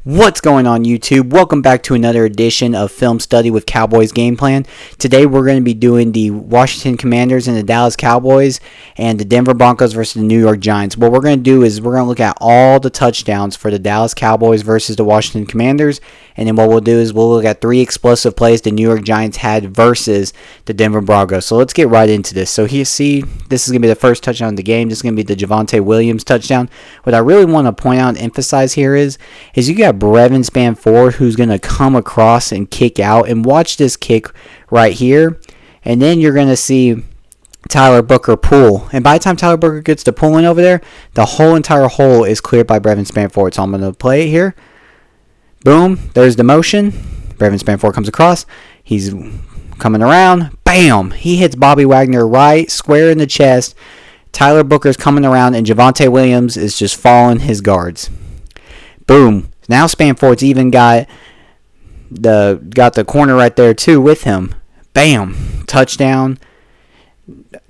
What's going on YouTube? Welcome back to another edition of Film Study with Cowboys Game Plan. Today we're going to be doing the Washington Commanders and the Dallas Cowboys and the Denver Broncos versus the New York Giants. What we're going to do is we're going to look at all the touchdowns for the Dallas Cowboys versus the Washington Commanders. And then what we'll do is we'll look at 3 explosive plays the New York Giants had versus the Denver Broncos. So let's get right into this. So here, see, this is going to be the first touchdown of the game. This is going to be the Javonte Williams touchdown. What I really want to point out and emphasize here is you got Brevin Spanford who's going to come across and kick out. And watch this kick right here. And then you're going to see Tyler Booker pull. And by the time Tyler Booker gets to pulling over there, the whole entire hole is cleared by Brevin Spanford. So I'm going to play it here. Boom, there's the motion. Brevin Spanford comes across. He's coming around. Bam! He hits Bobby Wagner right square in the chest. Tyler Booker's coming around, and Javonte Williams is just following his guards. Boom. Now Spanford's even got the corner right there too with him. Bam! Touchdown.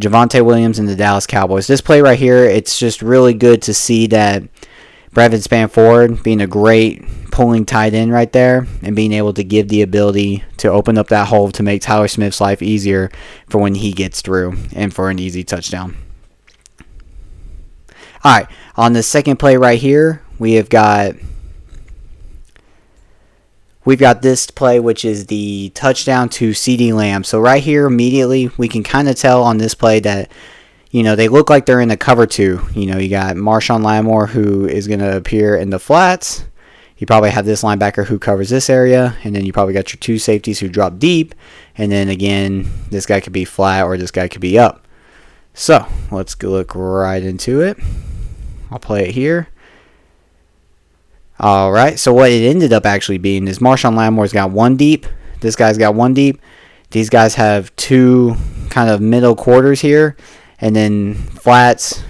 Javonte Williams and the Dallas Cowboys. This play right here, it's just really good to see that Brevin Spanford being a great pulling tight end right there and being able to give the ability to open up that hole to make Tyler Smith's life easier for when he gets through and for an easy touchdown. Alright, on the second play right here, we've got this play, which is the touchdown to CeeDee Lamb. So right here, immediately, we can kind of tell on this play that they look like they're in the cover 2. You got Marshawn Lattimore who is going to appear in the flats. You probably have this linebacker who covers this area. And then you probably got your 2 safeties who drop deep. And then again, this guy could be flat or this guy could be up. So let's look right into it. I'll play it here. Alright, so what it ended up actually being is Marshawn Lattimore's got 1 deep. This guy's got 1 deep. These guys have 2 kind of middle quarters here. And then flats,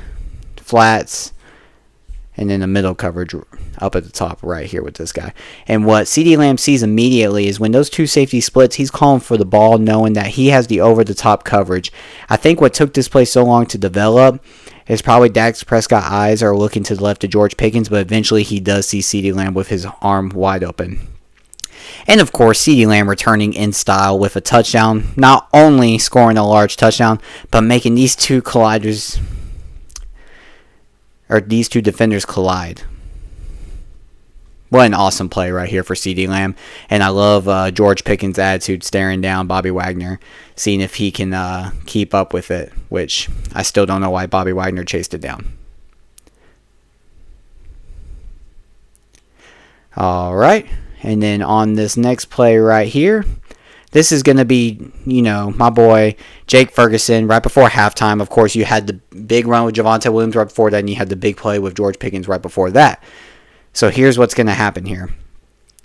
and then the middle coverage up at the top right here with this guy. And what CeeDee Lamb sees immediately is when those 2 safety splits, he's calling for the ball knowing that he has the over-the-top coverage. I think what took this play so long to develop is probably Dak Prescott's eyes are looking to the left of George Pickens, but eventually he does see CeeDee Lamb with his arm wide open. And of course, CeeDee Lamb returning in style with a touchdown, not only scoring a large touchdown, but making these 2 defenders collide. What an awesome play right here for CeeDee Lamb. And I love George Pickens' attitude staring down Bobby Wagner, seeing if he can keep up with it, which I still don't know why Bobby Wagner chased it down. All right. And then on this next play right here, this is going to be, my boy Jake Ferguson right before halftime. Of course, you had the big run with Javonte Williams right before that, and you had the big play with George Pickens right before that. So here's what's going to happen here.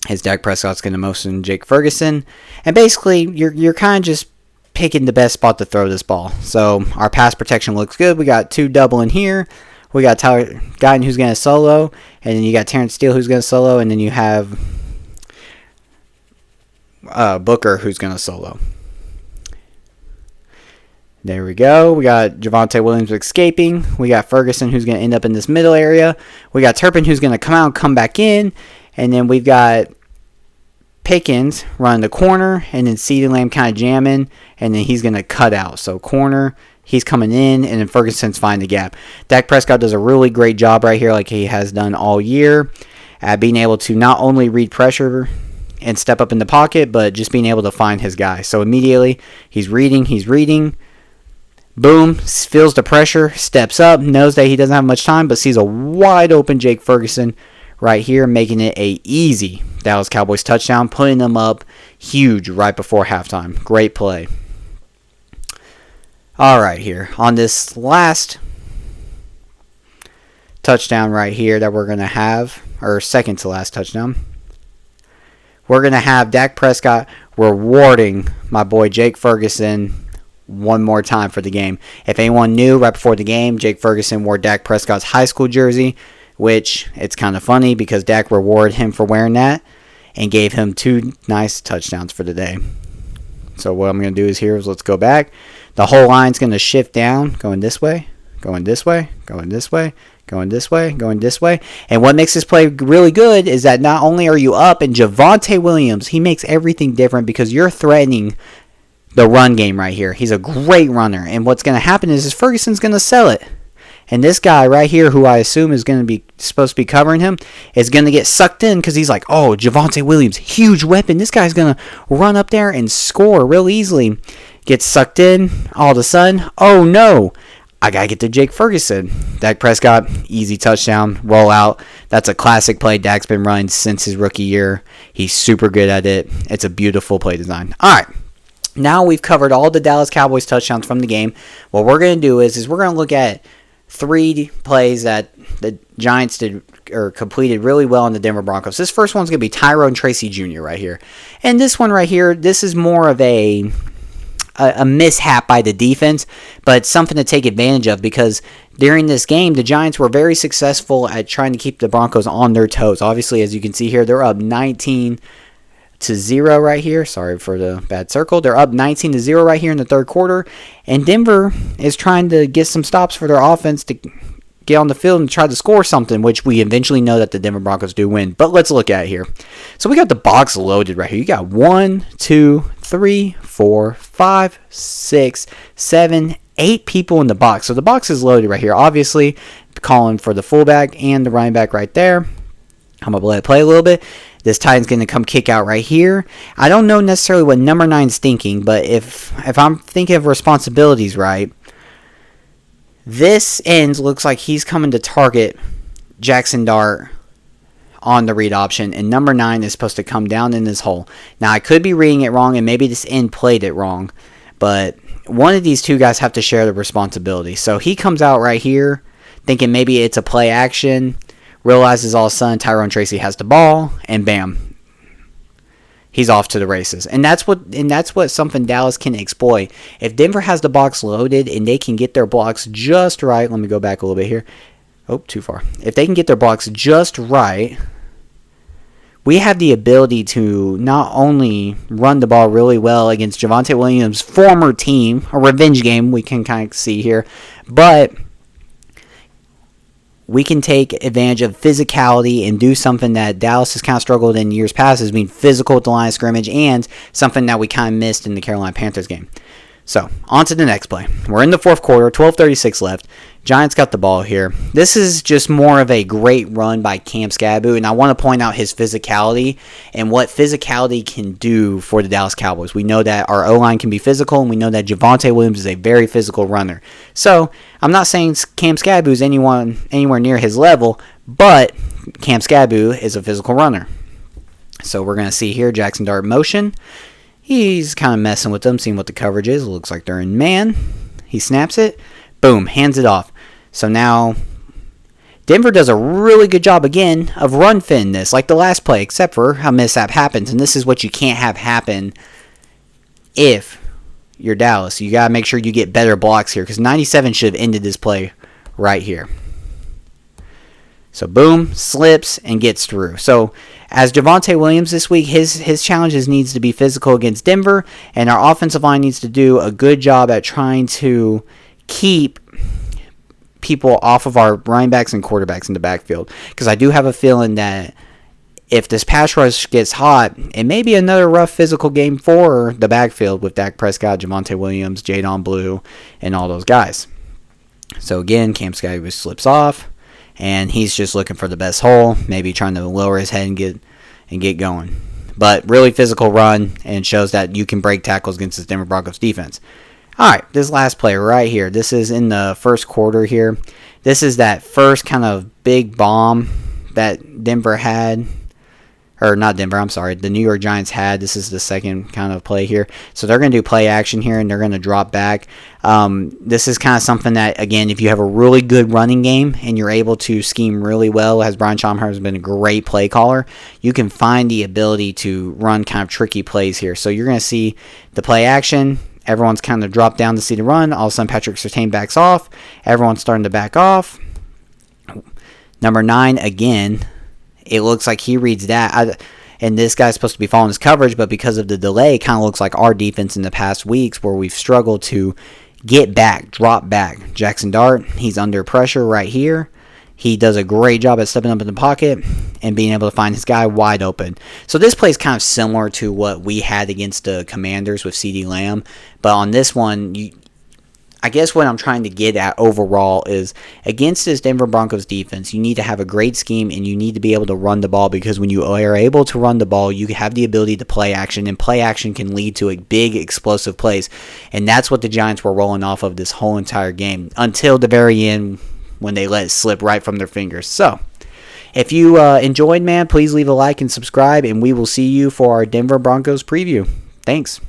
Is Dak Prescott's going to motion Jake Ferguson. And basically, you're kind of just picking the best spot to throw this ball. So our pass protection looks good. We got 2 double in here. We got Tyler Guyton who's going to solo. And then you got Terrence Steele who's going to solo. And then you have Booker who's going to solo. There we go. We got Javonte Williams escaping. We got Ferguson who's going to end up in this middle area. We got Turpin who's going to come out and come back in. And then we've got Pickens running the corner. And then CeeDee Lamb kind of jamming. And then he's going to cut out. So corner, he's coming in. And then Ferguson's finding the gap. Dak Prescott does a really great job right here like he has done all year at being able to not only read pressure and step up in the pocket, but just being able to find his guy. So immediately, he's reading. Boom, feels the pressure, steps up, knows that he doesn't have much time, but sees a wide open Jake Ferguson right here, making it a easy Dallas Cowboys touchdown, putting them up huge right before halftime. Great play. All right, here on this last touchdown right here that we're going to have, or second to last touchdown, we're going to have Dak Prescott rewarding my boy Jake Ferguson one more time for the game. If anyone knew, right before the game, Jake Ferguson wore Dak Prescott's high school jersey, which it's kind of funny because Dak rewarded him for wearing that and gave him 2 nice touchdowns for the day. So what I'm going to do is let's go back. The whole line's going to shift down, going this way, going this way, going this way, Going this way, going this way. And what makes this play really good is that not only are you up, and Javonte Williams, he makes everything different because you're threatening the run game right here. He's a great runner. And what's going to happen is Ferguson's going to sell it. And this guy right here, who I assume is going to be supposed to be covering him, is going to get sucked in because he's like, oh, Javonte Williams, huge weapon. This guy's going to run up there and score real easily. Gets sucked in. All of a sudden, oh no, I got to get to Jake Ferguson. Dak Prescott, easy touchdown, roll out. That's a classic play Dak's been running since his rookie year. He's super good at it. It's a beautiful play design. All right. Now we've covered all the Dallas Cowboys touchdowns from the game. What we're going to do is we're going to look at 3 plays that the Giants did or completed really well in the Denver Broncos. This first one's going to be Tyrone Tracy Jr. right here. And this one right here, this is more of a mishap by the defense, but something to take advantage of because during this game, the Giants were very successful at trying to keep the Broncos on their toes. Obviously, as you can see here, they're up 19-0 right here. Sorry for the bad circle. They're up 19-0 right here in the third quarter. And Denver is trying to get some stops for their offense to get on the field and try to score something, which we eventually know that the Denver Broncos do win. But let's look at it here. So we got the box loaded right here. You got 1, 2, 3, 4, 5, 6, 7, 8 people in the box. So the box is loaded right here. Obviously, calling for the fullback and the running back right there. I'm going to let it play a little bit. This tight end's going to come kick out right here. I don't know necessarily what number 9's thinking, but if I'm thinking of responsibilities right, this end looks like he's coming to target Jackson Dart on the read option, and number 9 is supposed to come down in this hole. Now, I could be reading it wrong, and maybe this end played it wrong, but one of these two guys have to share the responsibility. So he comes out right here thinking maybe it's a play action, realizes all of a sudden Tyrone Tracy has the ball, and bam, he's off to the races. And that's what something Dallas can exploit. If Denver has the box loaded and they can get their blocks just right, let me go back a little bit here. Oh, too far. If they can get their blocks just right, we have the ability to not only run the ball really well against Javonte Williams' former team, a revenge game we can kind of see here, but we can take advantage of physicality and do something that Dallas has kind of struggled in years past, as being physical at the line of scrimmage, and something that we kind of missed in the Carolina Panthers game. So, on to the next play. We're in the fourth quarter, 12:36 left. Giants got the ball here. This is just more of a great run by Cam Skabu, and I want to point out his physicality and what physicality can do for the Dallas Cowboys. We know that our O-line can be physical, and we know that Javonte Williams is a very physical runner. So, I'm not saying Cam Skabu is anywhere near his level, but Cam Skabu is a physical runner. So, we're going to see here Jackson Dart motion. He's kind of messing with them, seeing what the coverage is. It looks like they're in man. He snaps it. Boom, hands it off. So now Denver does a really good job again of run fin this, like the last play, except for a mishap happens. And this is what you can't have happen if you're Dallas. You got to make sure you get better blocks here, because 97 should have ended this play right here. So boom, slips and gets through. So as Javonte Williams this week, his challenges needs to be physical against Denver, and our offensive line needs to do a good job at trying to keep people off of our running backs and quarterbacks in the backfield. Because I do have a feeling that if this pass rush gets hot, it may be another rough physical game for the backfield with Dak Prescott, Javonte Williams, Jadon Blue, and all those guys. So again, Cam Skabu slips off, and he's just looking for the best hole, maybe trying to lower his head and get going. But really physical run, and shows that you can break tackles against this Denver Broncos defense. All right, this last play right here. This is in the first quarter here. This is that first kind of big bomb that Denver had. Or not Denver, I'm sorry. The New York Giants had. This is the second kind of play here. So they're going to do play action here, and they're going to drop back. This is kind of something that, again, if you have a really good running game and you're able to scheme really well, as Brian Schomburger has been a great play caller, you can find the ability to run kind of tricky plays here. So you're going to see the play action. Everyone's kind of dropped down to see the run. All of a sudden, Patrick Surtain backs off. Everyone's starting to back off. Number 9, again, it looks like he reads that. And this guy's supposed to be following his coverage, but because of the delay, it kind of looks like our defense in the past weeks where we've struggled to get back, drop back. Jackson Dart, he's under pressure right here. He does a great job at stepping up in the pocket and being able to find his guy wide open. So this play is kind of similar to what we had against the Commanders with CeeDee Lamb. But on this one, I guess what I'm trying to get at overall is against this Denver Broncos defense, you need to have a great scheme and you need to be able to run the ball, because when you are able to run the ball, you have the ability to play action, and play action can lead to a big explosive plays. And that's what the Giants were rolling off of this whole entire game until the very end when they let it slip right from their fingers. So if you enjoyed, man, please leave a like and subscribe, and we will see you for our Denver Broncos preview. Thanks.